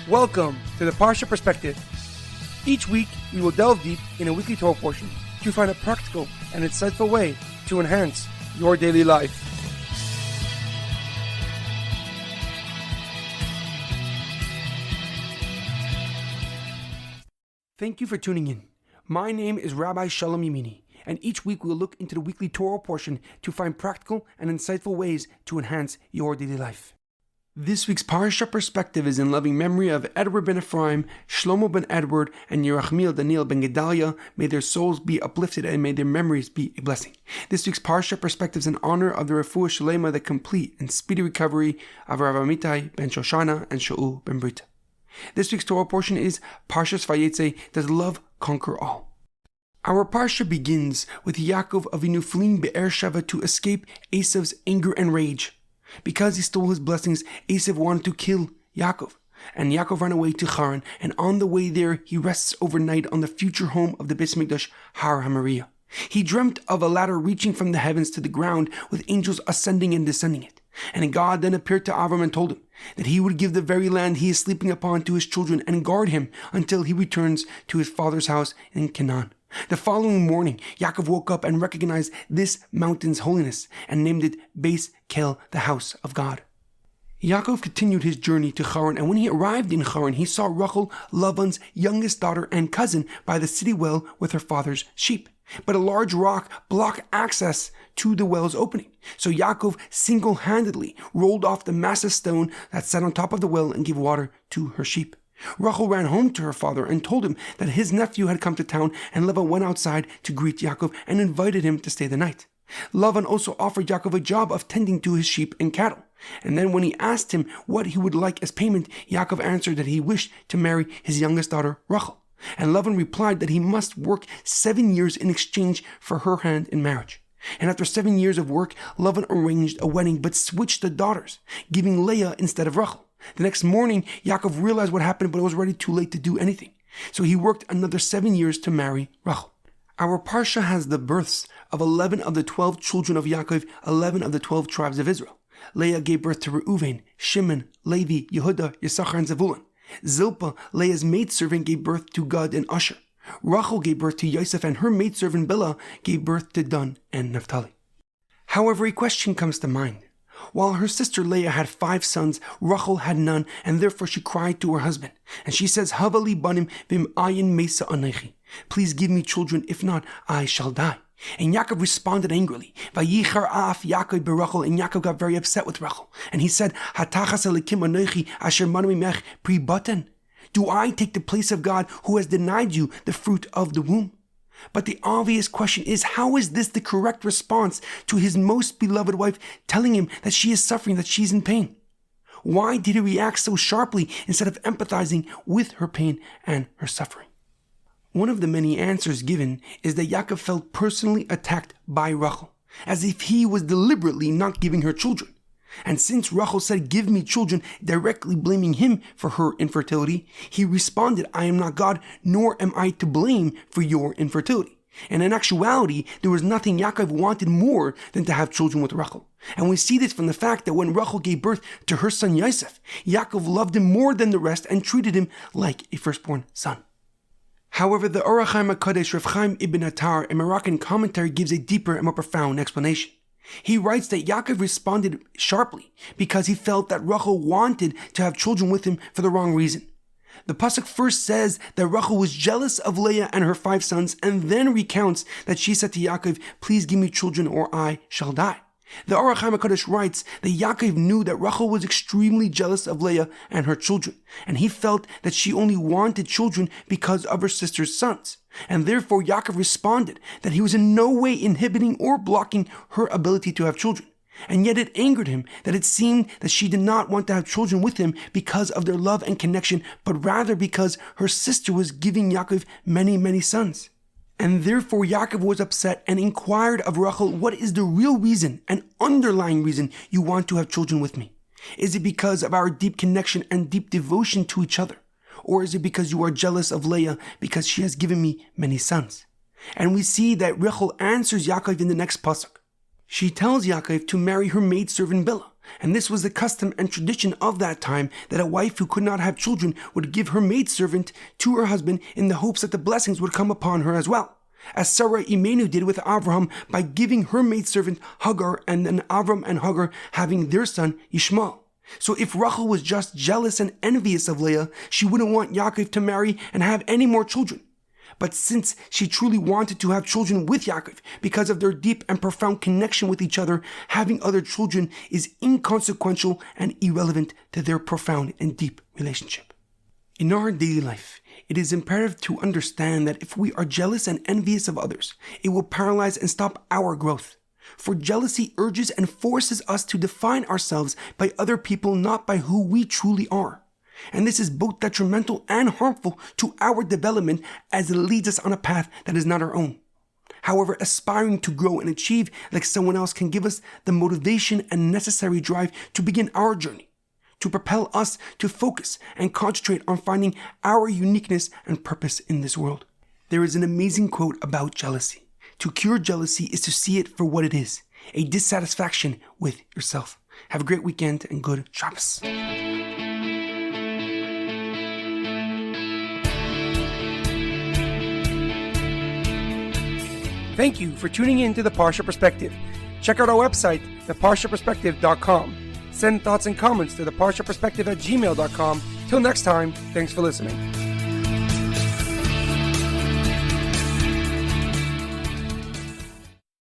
Welcome to the Parsha Perspective. Each week, we will delve deep in a weekly Torah portion to find a practical and insightful way to enhance your daily life. Thank you for tuning in. My name is Rabbi Shalom Yemini, and each week we will look into the weekly Torah portion to find practical and insightful ways to enhance your daily life. This week's Parsha Perspective is in loving memory of Edward Ben Efraim, Shlomo Ben Edward, and Yirachmiel Daniel Ben Gedalia. May their souls be uplifted and may their memories be a blessing. This week's Parsha Perspective is in honor of the Refuah Shlema, the complete and speedy recovery of HaRav Amitai ben Shoshanna and Shaul ben Berta. This week's Torah portion is Parshas Vayetze, Does Love Conquer All? Our Parsha begins with Yaakov Avinu fleeing Beer Sheva to escape Esav's anger and rage. Because he stole his blessings, Esav wanted to kill Yaakov, and Yaakov ran away to Charan, and on the way there, he rests overnight on the future home of the Beis Mikdash, Har HaMoriah. He dreamt of a ladder reaching from the heavens to the ground, with angels ascending and descending it. And God then appeared to Avram and told him that he would give the very land he is sleeping upon to his children and guard him until he returns to his father's house in Canaan. The following morning, Yaakov woke up and recognized this mountain's holiness and named it Beis Kel, the house of God. Yaakov continued his journey to Charan, and when he arrived in Charan, he saw Rachel, Lavan's youngest daughter and cousin, by the city well with her father's sheep. But a large rock blocked access to the well's opening. So Yaakov single-handedly rolled off the massive stone that sat on top of the well and gave water to her sheep. Rachel ran home to her father and told him that his nephew had come to town, and Lavan went outside to greet Yaakov and invited him to stay the night. Lavan also offered Yaakov a job of tending to his sheep and cattle. And then when he asked him what he would like as payment, Yaakov answered that he wished to marry his youngest daughter, Rachel. And Lavan replied that he must work 7 years in exchange for her hand in marriage. And after 7 years of work, Lavan arranged a wedding but switched the daughters, giving Leah instead of Rachel. The next morning, Yaakov realized what happened, but it was already too late to do anything. So he worked another 7 years to marry Rachel. Our Parsha has the births of 11 of the 12 children of Yaakov, 11 of the 12 tribes of Israel. Leah gave birth to Reuven, Shimon, Levi, Yehuda, Yisachar, and Zevulun. Zilpah, Leah's maidservant, gave birth to Gad and Asher. Rachel gave birth to Yosef, and her maidservant Bilhah gave birth to Dan and Naphtali. However, a question comes to mind. While her sister Leah had 5 sons, Rachel had none, and therefore she cried to her husband. And she says, Havali banim vim ayin mesa anechi. Please give me children, if not, I shall die. And Yaakov responded angrily. Vayichar af Yaakov berachel, and Yaakov got very upset with Rachel. And he said, Hatachas elikim anechi asher manu mimech pri baten. Do I take the place of God who has denied you the fruit of the womb? But the obvious question is, how is this the correct response to his most beloved wife telling him that she is suffering, that she's in pain? Why did he react so sharply instead of empathizing with her pain and her suffering? One of the many answers given is that Yaakov felt personally attacked by Rachel, as if he was deliberately not giving her children. And since Rachel said, give me children, directly blaming him for her infertility, he responded, I am not God, nor am I to blame for your infertility. And in actuality, there was nothing Yaakov wanted more than to have children with Rachel. And we see this from the fact that when Rachel gave birth to her son Yosef, Yaakov loved him more than the rest and treated him like a firstborn son. However, the Orach Chaim HaKadosh Rav Chaim Ibn Attar, a Moroccan commentary, gives a deeper and more profound explanation. He writes that Yaakov responded sharply because he felt that Rachel wanted to have children with him for the wrong reason. The pasuk first says that Rachel was jealous of Leah and her 5 sons, and then recounts that she said to Yaakov, please give me children or I shall die. The Orach Chaim HaKadosh writes that Yaakov knew that Rachel was extremely jealous of Leah and her children, and he felt that she only wanted children because of her sister's sons. And therefore Yaakov responded that he was in no way inhibiting or blocking her ability to have children. And yet it angered him that it seemed that she did not want to have children with him because of their love and connection, but rather because her sister was giving Yaakov many, many sons. And therefore Yaakov was upset and inquired of Rachel, what is the real reason and underlying reason you want to have children with me? Is it because of our deep connection and deep devotion to each other? Or is it because you are jealous of Leah because she has given me many sons? And we see that Rachel answers Yaakov in the next pasuk. She tells Yaakov to marry her maidservant Bilhah, and this was the custom and tradition of that time, that a wife who could not have children would give her maidservant to her husband in the hopes that the blessings would come upon her as well, as Sarah Imenu did with Avraham by giving her maidservant Hagar, and then Avram and Hagar having their son Yishmael. So if Rachel was just jealous and envious of Leah, she wouldn't want Yaakov to marry and have any more children. But since she truly wanted to have children with Yaakov, because of their deep and profound connection with each other, having other children is inconsequential and irrelevant to their profound and deep relationship. In our daily life, it is imperative to understand that if we are jealous and envious of others, it will paralyze and stop our growth. For jealousy urges and forces us to define ourselves by other people, not by who we truly are. And this is both detrimental and harmful to our development, as it leads us on a path that is not our own. However, aspiring to grow and achieve like someone else can give us the motivation and necessary drive to begin our journey, to propel us to focus and concentrate on finding our uniqueness and purpose in this world. There is an amazing quote about jealousy. To cure jealousy is to see it for what it is, a dissatisfaction with yourself. Have a great weekend and good Shabbos. Thank you for tuning in to the Parsha Perspective. Check out our website, theparshaperspective.com. Send thoughts and comments to theparshaperspective@gmail.com. Till next time, thanks for listening.